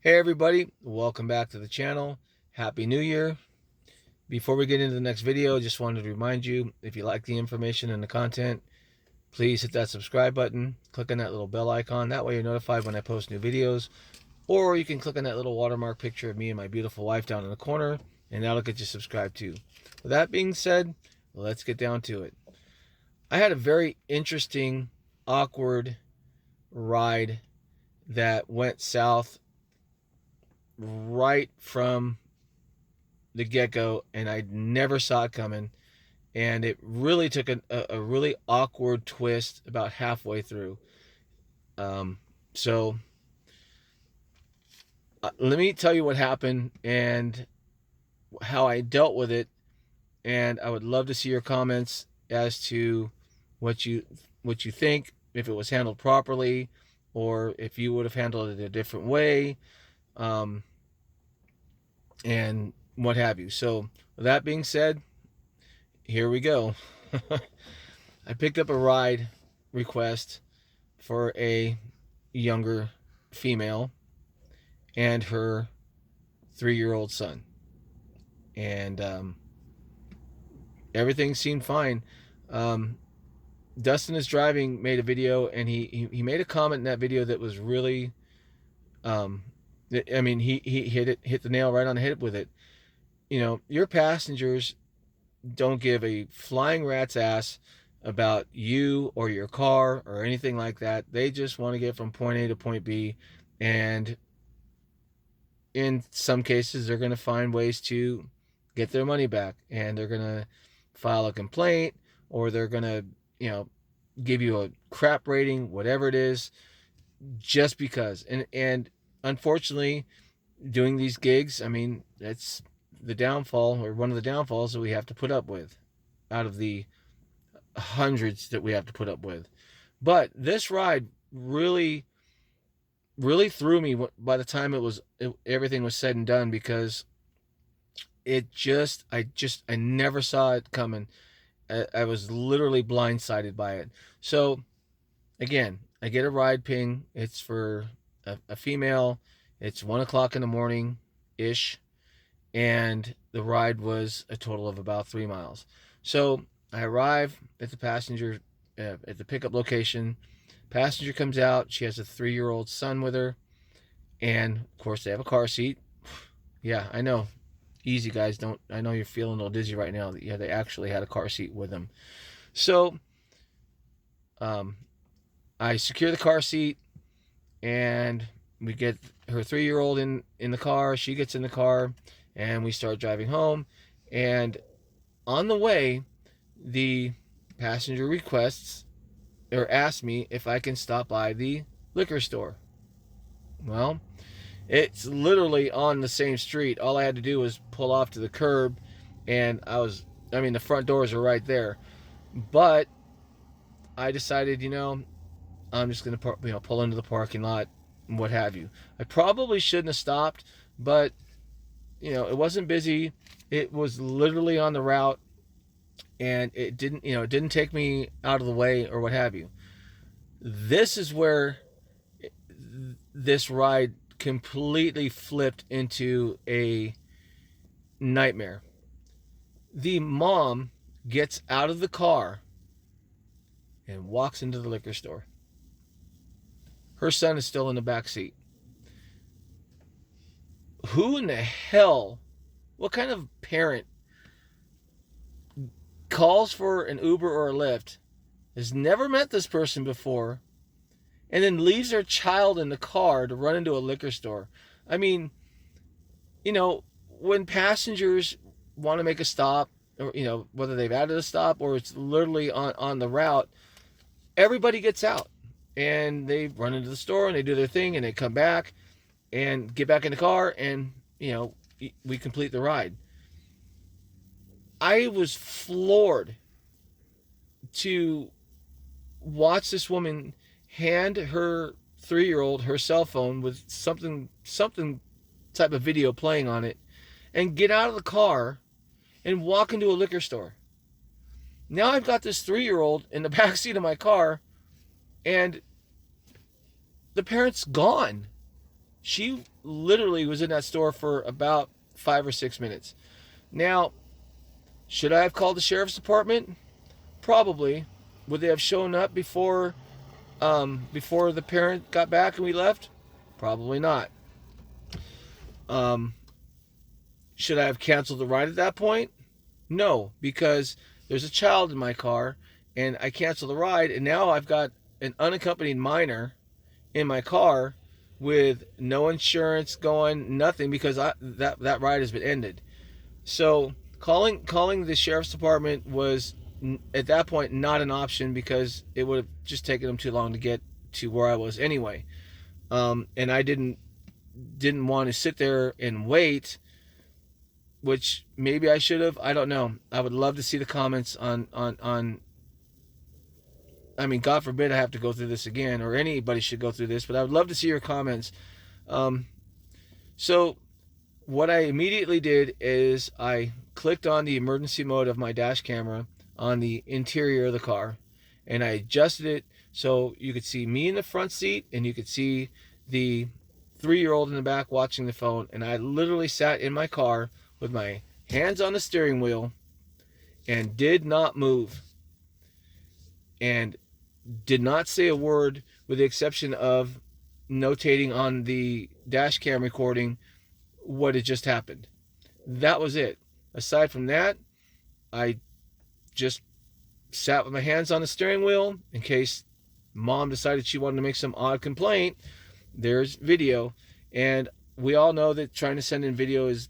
Hey everybody, welcome back to the channel. Happy New Year. Before we get into the next video, just wanted to remind you, if you like the information and the content, please hit that subscribe button, click on that little bell icon. That way you're notified when I post new videos. Or you can click on that little watermark picture of me and my beautiful wife down in the corner, and that'll get you subscribed too. With that being said, let's get down to it. I had a very interesting, awkward ride that went south right from the get-go, and I never saw it coming, and it really took a really awkward twist about halfway through. So let me tell you what happened and how I dealt with it, and I would love to see your comments as to what you think, if it was handled properly or if you would have handled it a different way, and what have you. So with that being said, here we go. I picked up a ride request for a younger female and her 3-year-old son, and everything seemed fine. Dustin Is Driving made a video, and he made a comment in that video that was really, I mean, he hit the nail right on the head with it. You know, your passengers don't give a flying rat's ass about you or your car or anything like that. They just want to get from point A to point B, and in some cases they're going to find ways to get their money back, and they're going to file a complaint, or they're going to, give you a crap rating, whatever it is, just because. And unfortunately, doing these gigs, I mean, that's the downfall, or one of the downfalls that we have to put up with out of the hundreds that we have to put up with. But this ride really threw me by the time everything was said and done, because I never saw it coming. I was literally blindsided by it. So again, I get a ride ping. It's for a female. It's 1 o'clock in the morning ish, and the ride was a total of about 3 miles. So I arrive at the pickup location. Passenger comes out. She has a 3-year-old son with her, and of course they have a car seat. Yeah, I know. Easy, guys. Don't. I know you're feeling a little dizzy right now. Yeah, they actually had a car seat with them. So I secure the car seat, and we get her 3-year-old in the car. She gets in the car, and we start driving home. And on the way, the passenger requests or asks me if I can stop by the liquor store. Well, it's literally on the same street. All I had to do was pull off to the curb, and the front doors are right there. But I decided, I'm just going to pull into the parking lot and what have you. I probably shouldn't have stopped, but it wasn't busy. It was literally on the route, and it didn't take me out of the way or what have you. This is where this ride completely flipped into a nightmare. The mom gets out of the car and walks into the liquor store. Her son is still in the back seat. Who in the hell, what kind of parent calls for an Uber or a Lyft, has never met this person before, and then leaves their child in the car to run into a liquor store? I mean, when passengers want to make a stop, or whether they've added a stop or it's literally on the route, everybody gets out and they run into the store and they do their thing and they come back and get back in the car, and we complete the ride. I was floored to watch this woman hand her 3-year-old her cell phone with something type of video playing on it, and get out of the car and walk into a liquor store. Now I've got this 3-year-old in the back seat of my car, and the parent's gone. She literally was in that store for about 5 or 6 minutes. Now, should I have called the sheriff's department? Probably. Would they have shown up before the parent got back and we left? Probably not. Um, should I have canceled the ride at that point? No, because there's a child in my car, and I canceled the ride, and now I've got an unaccompanied minor in my car with no insurance going, nothing, because that ride has been ended. So calling the sheriff's department was at that point not an option, because it would have just taken them too long to get to where I was anyway. And I didn't want to sit there and wait, which maybe I should have. I don't know. I would love to see the comments on I mean, God forbid I have to go through this again, or anybody should go through this, but I would love to see your comments. So what I immediately did is I clicked on the emergency mode of my dash camera on the interior of the car, and I adjusted it so you could see me in the front seat and you could see the 3-year-old in the back watching the phone. And I literally sat in my car with my hands on the steering wheel and did not move and did not say a word, with the exception of notating on the dash cam recording what had just happened. That was it. Aside from that, I just sat with my hands on the steering wheel in case mom decided she wanted to make some odd complaint. There's video, and we all know that trying to send in video is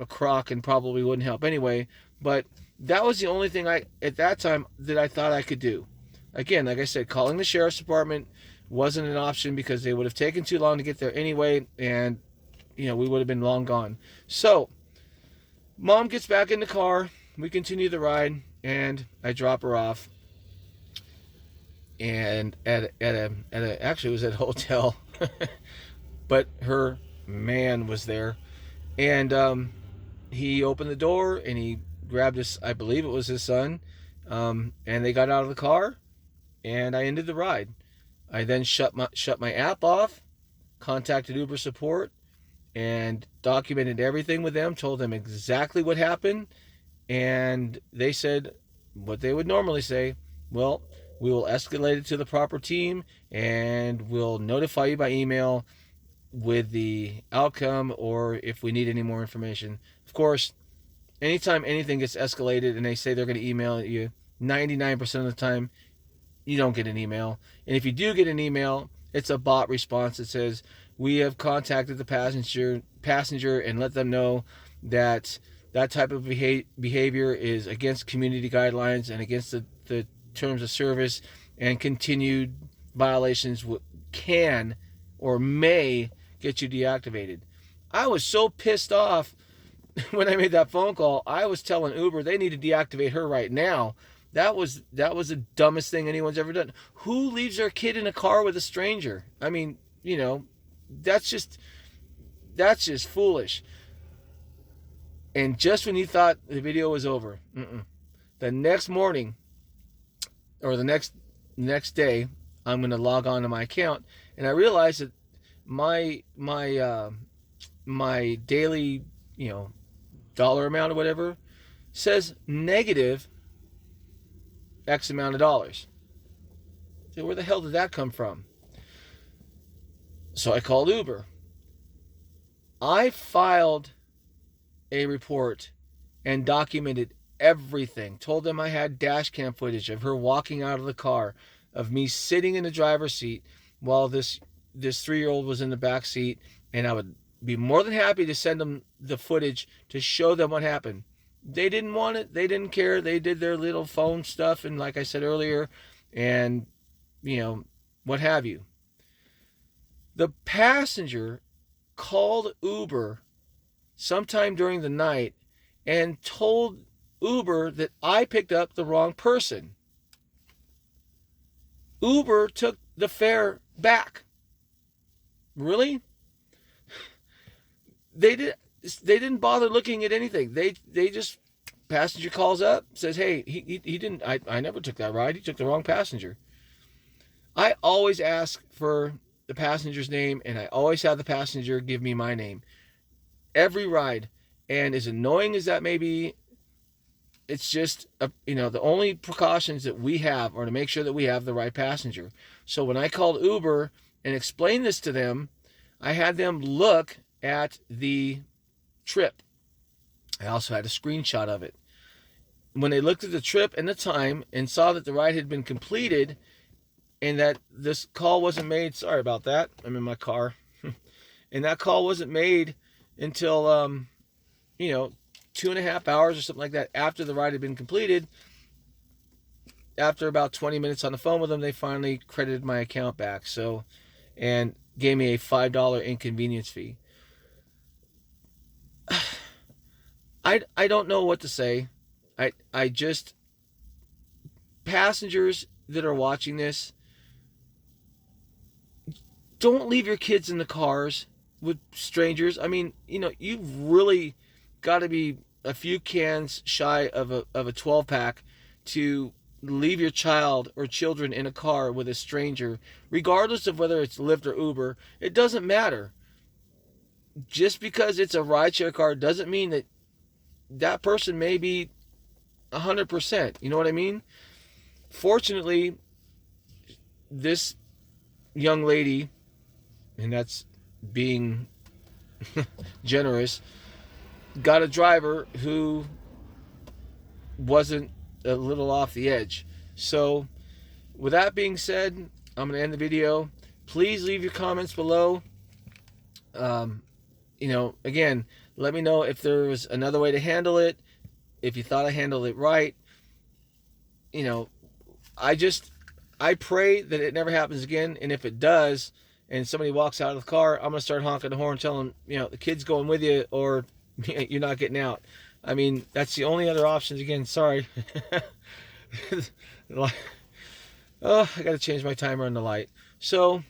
a crock and probably wouldn't help anyway, but that was the only thing at that time that I thought I could do. Again, like I said, calling the sheriff's department wasn't an option because they would have taken too long to get there anyway, and we would have been long gone. So mom gets back in the car, we continue the ride, and I drop her off. And actually it was at a hotel, but her man was there, and he opened the door and he grabbed his, I believe it was his son, and they got out of the car, and I ended the ride. I then shut my app off, contacted Uber support, and documented everything with them, told them exactly what happened, and they said what they would normally say: well, we will escalate it to the proper team and we'll notify you by email with the outcome, or if we need any more information. Of course, anytime anything gets escalated and they say they're going to email you, 99% of the time you don't get an email. And if you do get an email, it's a bot response that says, we have contacted the passenger and let them know that that type of behavior is against community guidelines and against the terms of service, and continued violations can or may get you deactivated. I was so pissed off when I made that phone call. I was telling Uber they need to deactivate her right now. That was the dumbest thing anyone's ever done. Who leaves their kid in a car with a stranger? I mean, that's just foolish. And just when you thought the video was over, the next morning, or the next day, I'm going to log on to my account, and I realized that my daily, dollar amount or whatever says negative X amount of dollars. So where the hell did that come from? So I called Uber. I filed a report and documented everything. Told them I had dash cam footage of her walking out of the car, of me sitting in the driver's seat while this 3-year-old was in the back seat, and I would be more than happy to send them the footage to show them what happened. They didn't want it. They didn't care. They did their little phone stuff, and like I said earlier, and what have you. The passenger called Uber sometime during the night and told Uber that I picked up the wrong person. Uber took the fare back. Really? They didn't bother looking at anything. They just, passenger calls up, says, hey, he didn't, I never took that ride. He took the wrong passenger. I always ask for the passenger's name, and I always have the passenger give me my name. Every ride. And as annoying as that may be, it's just, the only precautions that we have are to make sure that we have the right passenger. So when I called Uber and explained this to them, I had them look at the trip. I also had a screenshot of it. When they looked at the trip and the time and saw that the ride had been completed and that this call wasn't made, sorry about that, I'm in my car, and that call wasn't made until, 2.5 hours or something like that after the ride had been completed. After about 20 minutes on the phone with them, they finally credited my account back. So, and gave me a $5 inconvenience fee. I don't know what to say. I just, passengers that are watching this, don't leave your kids in the cars with strangers. I mean, you've really got to be a few cans shy of a 12-pack to leave your child or children in a car with a stranger, regardless of whether it's Lyft or Uber. It doesn't matter. Just because it's a rideshare car doesn't mean that that person may be 100%. You know what I mean? Fortunately, this young lady, and that's being generous, got a driver who wasn't a little off the edge. So with that being said, I'm going to end the video. Please leave your comments below. Again, let me know if there was another way to handle it, if you thought I handled it right. I pray that it never happens again, and if it does and somebody walks out of the car, I'm going to start honking the horn, telling them, the kid's going with you, or you're not getting out. I mean, that's the only other options. Again, sorry. Oh, I got to change my timer on the light. So,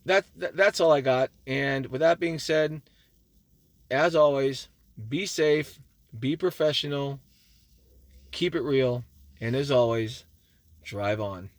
that's all I got. And with that being said, as always, be safe, be professional, keep it real, and as always, drive on.